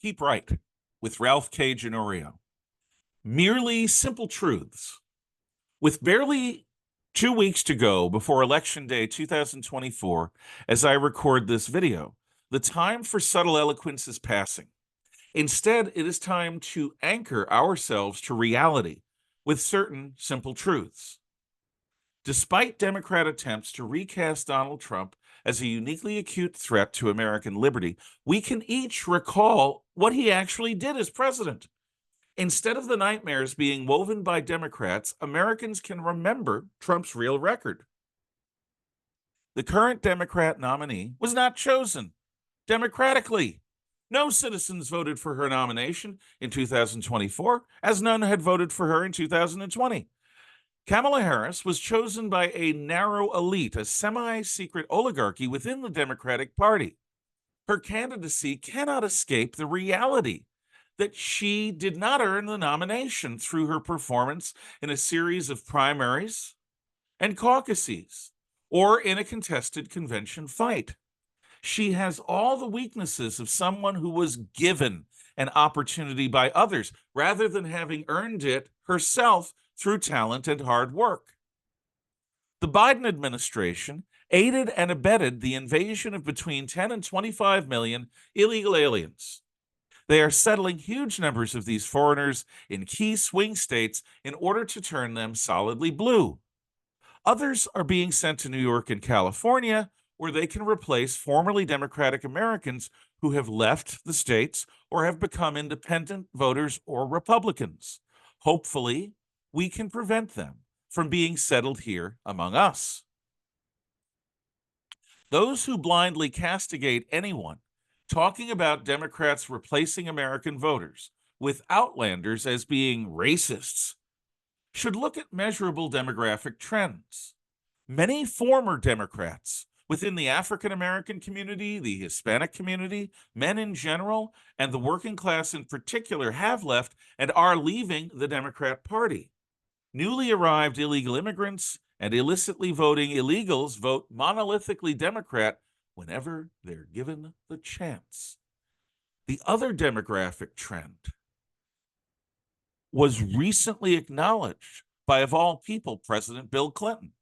Keep Right with Ralph K. Ginorio. Merely simple truths. With barely 2 weeks to go before Election Day 2024, as I record this video, the time for subtle eloquence is passing. Instead, it is time to anchor ourselves to reality with certain simple truths. Despite Democrat attempts to recast Donald Trump as a uniquely acute threat to American liberty, we can each recall what he actually did as president. Instead of the nightmares being woven by Democrats, Americans can remember Trump's real record. The current Democrat nominee was not chosen democratically. No citizens voted for her nomination in 2024, as none had voted for her in 2020. Kamala Harris was chosen by a narrow elite, a semi-secret oligarchy within the Democratic Party. Her candidacy cannot escape the reality that she did not earn the nomination through her performance in a series of primaries and caucuses or in a contested convention fight. She has all the weaknesses of someone who was given an opportunity by others rather than having earned it herself through talent and hard work. The Biden administration aided and abetted the invasion of between 10 and 25 million illegal aliens. They are settling huge numbers of these foreigners in key swing states in order to turn them solidly blue. Others are being sent to New York and California, where they can replace formerly Democratic Americans who have left the states or have become independent voters or Republicans. Hopefully, we can prevent them from being settled here among us. Those who blindly castigate anyone talking about Democrats replacing American voters with outlanders as being racists should look at measurable demographic trends. Many former Democrats within the African American community, the Hispanic community, men in general, and the working class in particular have left and are leaving the Democrat Party. Newly arrived illegal immigrants and illicitly voting illegals vote monolithically Democrat whenever they're given the chance. The other demographic trend was recently acknowledged by, of all people, President Bill Clinton.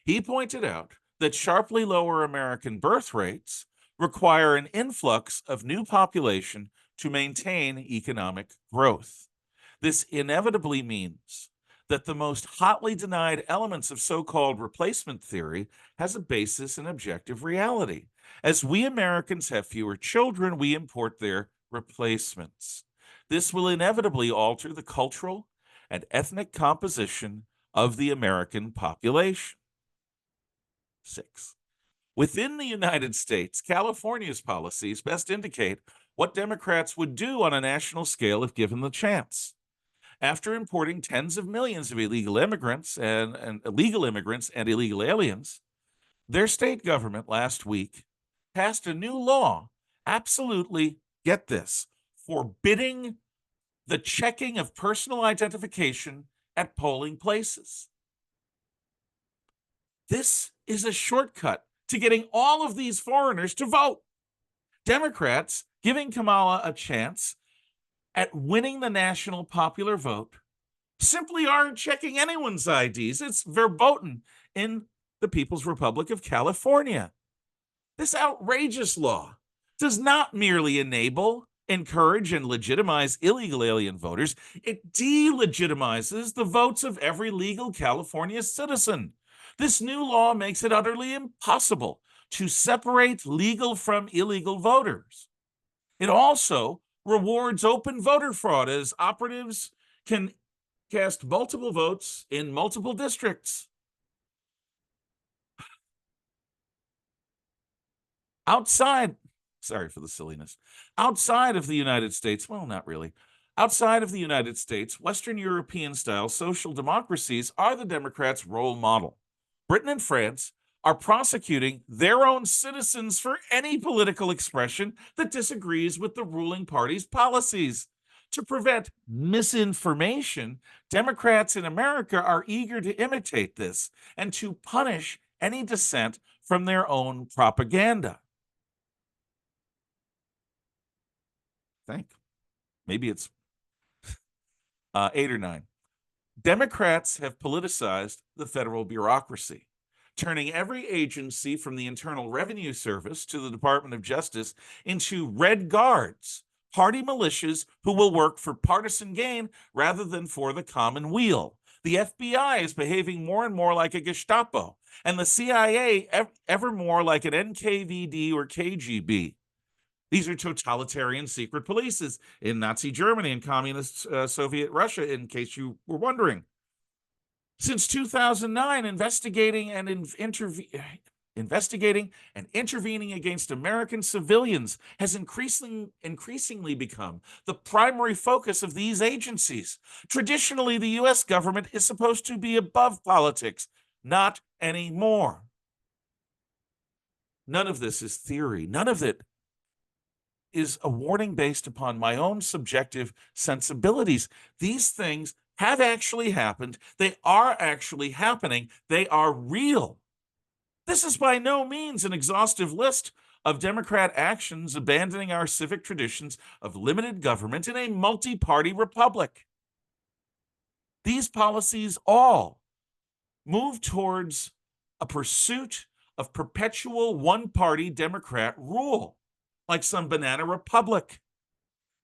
He pointed out that sharply lower American birth rates require an influx of new population to maintain economic growth. This inevitably means that the most hotly denied elements of so-called replacement theory has a basis in objective reality. As we Americans have fewer children, we import their replacements. This will inevitably alter the cultural and ethnic composition of the American population. 6. Within the United States, California's policies best indicate what Democrats would do on a national scale if given the chance. After importing tens of millions of illegal immigrants and illegal aliens, their state government last week passed a new law, absolutely, get this, forbidding the checking of personal identification at polling places. This is a shortcut to getting all of these foreigners to vote. Democrats giving Kamala a chance at winning the national popular vote simply aren't checking anyone's IDs. It's verboten in the People's Republic of California. This outrageous law does not merely enable, encourage, and legitimize illegal alien voters. It delegitimizes the votes of every legal California citizen. This new law makes it utterly impossible to separate legal from illegal voters. It also rewards open voter fraud, as operatives can cast multiple votes in multiple districts. Sorry for the silliness. Outside of the United States, well, not really. Outside of the United States, Western European-style social democracies are the Democrats' role model. Britain and France are prosecuting their own citizens for any political expression that disagrees with the ruling party's policies. To prevent misinformation, Democrats in America are eager to imitate this and to punish any dissent from their own propaganda. think. Maybe it's 8 or 9. Democrats have politicized the federal bureaucracy, turning every agency from the Internal Revenue Service to the Department of Justice into red guards, party militias who will work for partisan gain rather than for the common weal. The FBI is behaving more and more like a Gestapo, and the CIA ever more like an NKVD or KGB. These are totalitarian secret polices in Nazi Germany and communist Soviet Russia, in case you were wondering. Since 2009, investigating and intervening against American civilians has increasingly become the primary focus of these agencies. Traditionally, the U.S. government is supposed to be above politics. Not anymore. None of this is theory. None of it is a warning based upon my own subjective sensibilities. These things have actually happened. They are actually happening. They are real. This is by no means an exhaustive list of Democrat actions abandoning our civic traditions of limited government in a multi-party republic. These policies all move towards a pursuit of perpetual one-party Democrat rule, like some banana republic.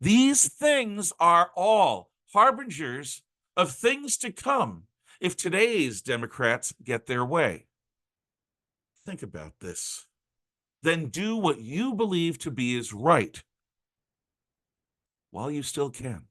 These things are all harbingers of things to come if today's Democrats get their way. Think about this. Then do what you believe to be is right while you still can.